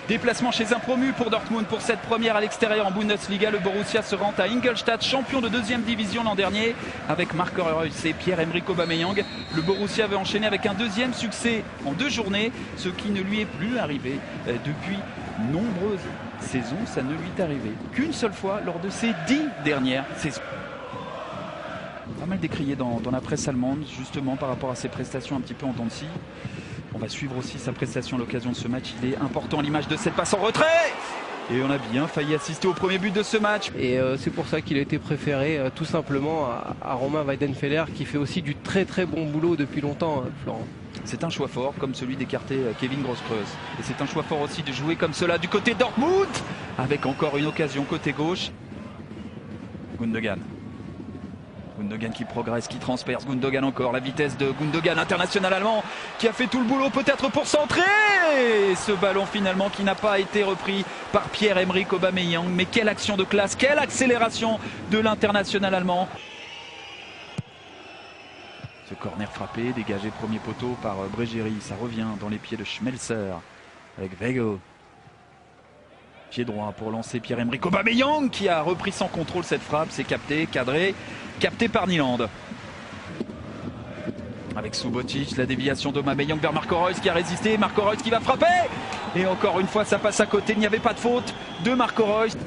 Déplacement chez un promu pour Dortmund pour cette première à l'extérieur en Bundesliga. Le Borussia se rend à Ingolstadt, champion de 2e division l'an dernier, avec Marco Reus et Pierre-Emerick Aubameyang. Le Borussia veut enchaîner avec un 2e succès en 2 journées, ce qui ne lui est plus arrivé depuis nombreuses saisons. Ça ne lui est arrivé qu'une seule fois lors de ses 10 dernières saisons. Pas mal décrié dans la presse allemande, justement par rapport à ses prestations un petit peu en dents de scie. On va suivre aussi sa prestation à l'occasion de ce match. Il est important à l'image de cette passe en retrait. Et on a bien failli assister au premier but de ce match. Et c'est pour ça qu'il a été préféré tout simplement à Romain Weidenfeller, qui fait aussi du très bon boulot depuis longtemps, Florent. C'est un choix fort comme celui d'écarter Kevin Grosskreuz. Et c'est un choix fort aussi de jouer comme cela du côté Dortmund, avec encore une occasion côté gauche. Gundogan qui progresse, qui transperce. Gundogan encore, la vitesse de Gundogan, international allemand, qui a fait tout le boulot peut-être pour centrer. Et ce ballon finalement qui n'a pas été repris par Pierre-Emerick Aubameyang. Mais quelle action de classe, quelle accélération de l'international allemand. Ce corner frappé, dégagé premier poteau par Brégerie. Ça revient dans les pieds de Schmelzer avec Weigl. Pied droit pour lancer Pierre-Emerick Aubameyang qui a repris sans contrôle cette frappe. C'est capté, cadré, capté par Nyland. Avec Subotic, la déviation d'Aubameyang vers Marco Reus qui a résisté. Marco Reus qui va frapper. Et encore une fois, ça passe à côté. Il n'y avait pas de faute de Marco Reus.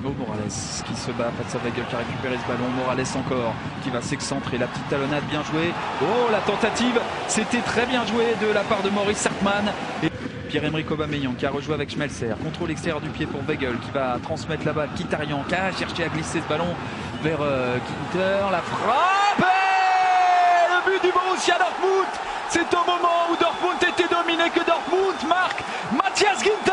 Morales qui se bat face à Weigl qui a récupéré ce ballon. Morales encore qui va s'excentrer. La petite talonnade bien jouée. Oh, la tentative, c'était très bien joué de la part de Maurice Hartmann. Et Pierre-Emerick Aubameyang qui a rejoué avec Schmelzer. Contrôle extérieur du pied pour Weigl qui va transmettre la balle. Mkhitaryan qui a cherché à glisser ce ballon vers Ginter. La frappe et le but du Borussia Dortmund. C'est au moment où Dortmund était dominé que Dortmund marque. Matthias Ginter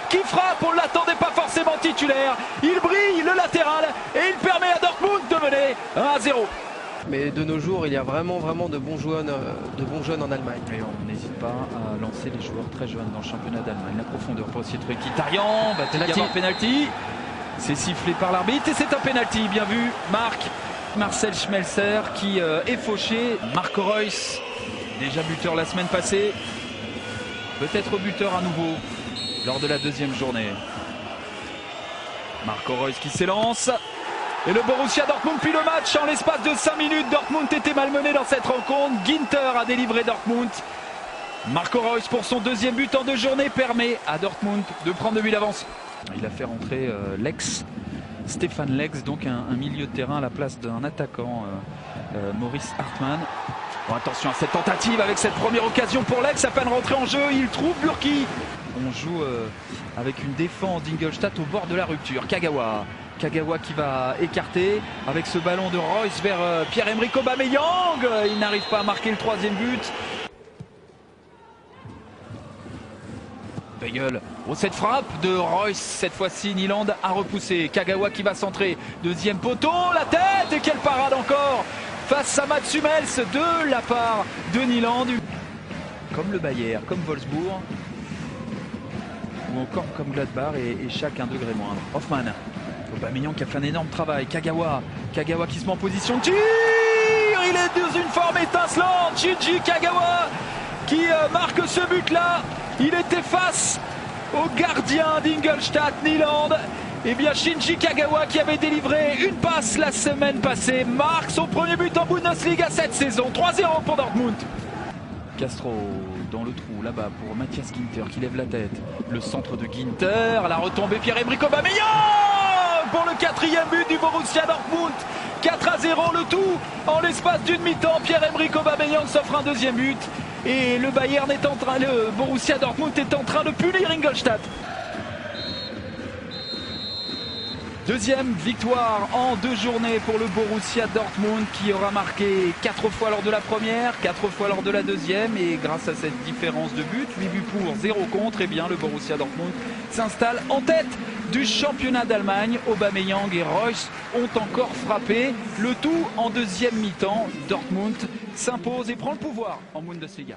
qui frappe, on ne l'attendait pas forcément titulaire. Il brille, le latéral, et il permet à Dortmund de mener 1-0. Mais de nos jours, il y a vraiment de bons jeunes en Allemagne. Et on n'hésite pas à lancer les joueurs très jeunes dans le championnat d'Allemagne. La profondeur pour essayer de trouver Mkhitaryan. Va-t-il y avoir penalty? C'est sifflé par l'arbitre et c'est un penalty. Bien vu, Marcel Schmelzer qui est fauché. Marco Reus, déjà buteur la semaine passée. Peut-être buteur à nouveau lors de la 2e journée. Marco Reus qui s'élance. Et le Borussia Dortmund puis le match en l'espace de 5 minutes. Dortmund était malmené dans cette rencontre. Ginter a délivré Dortmund. Marco Reus pour son 2e but en 2 journées permet à Dortmund de prendre 2 buts d'avance. Il a fait rentrer Stefan Lex, donc un milieu de terrain à la place d'un attaquant, Maurice Hartmann. Bon, attention à cette tentative avec cette première occasion pour Lex, à peine rentré en jeu, il trouve Burki. On joue avec une défense d'Ingolstadt au bord de la rupture. Kagawa qui va écarter avec ce ballon de Reus vers Pierre-Emerick Aubameyang. Il n'arrive pas à marquer le 3e but. Weigl. Oh, cette frappe de Reus, cette fois-ci Nyland a repoussé. Kagawa qui va centrer. 2e poteau, la tête et quelle parade encore face à Mats Hummels de la part de Nyland. Comme le Bayern, comme Wolfsburg ou encore comme Gladbach et chaque un degré moindre. Hoffmann. Aubameyang qui a fait un énorme travail. Kagawa qui se met en position de tir. Il est dans une forme étincelante. Shinji Kagawa qui marque ce but-là. Il était face au gardien d'Ingolstadt, Nyland. Et bien Shinji Kagawa qui avait délivré une passe la semaine passée marque son premier but en Bundesliga cette saison. 3-0 pour Dortmund. Castro dans le trou là-bas pour Matthias Ginter qui lève la tête. Le centre de Ginter, la retombée Pierre-Emerick Aubameyang pour le 4e but du Borussia Dortmund. 4-0 le tout en l'espace d'une mi-temps. Pierre-Emerick Aubameyang s'offre un 2e but. Et le Borussia Dortmund est en train de punir Ingolstadt. 2e victoire en 2 journées pour le Borussia Dortmund qui aura marqué 4 fois lors de la première, 4 fois lors de la 2e. Et grâce à cette différence de but, 8 buts pour, 0 contre, et bien le Borussia Dortmund s'installe en tête du championnat d'Allemagne. Aubameyang et Reus ont encore frappé. Le tout en 2e mi-temps. Dortmund s'impose et prend le pouvoir en Bundesliga.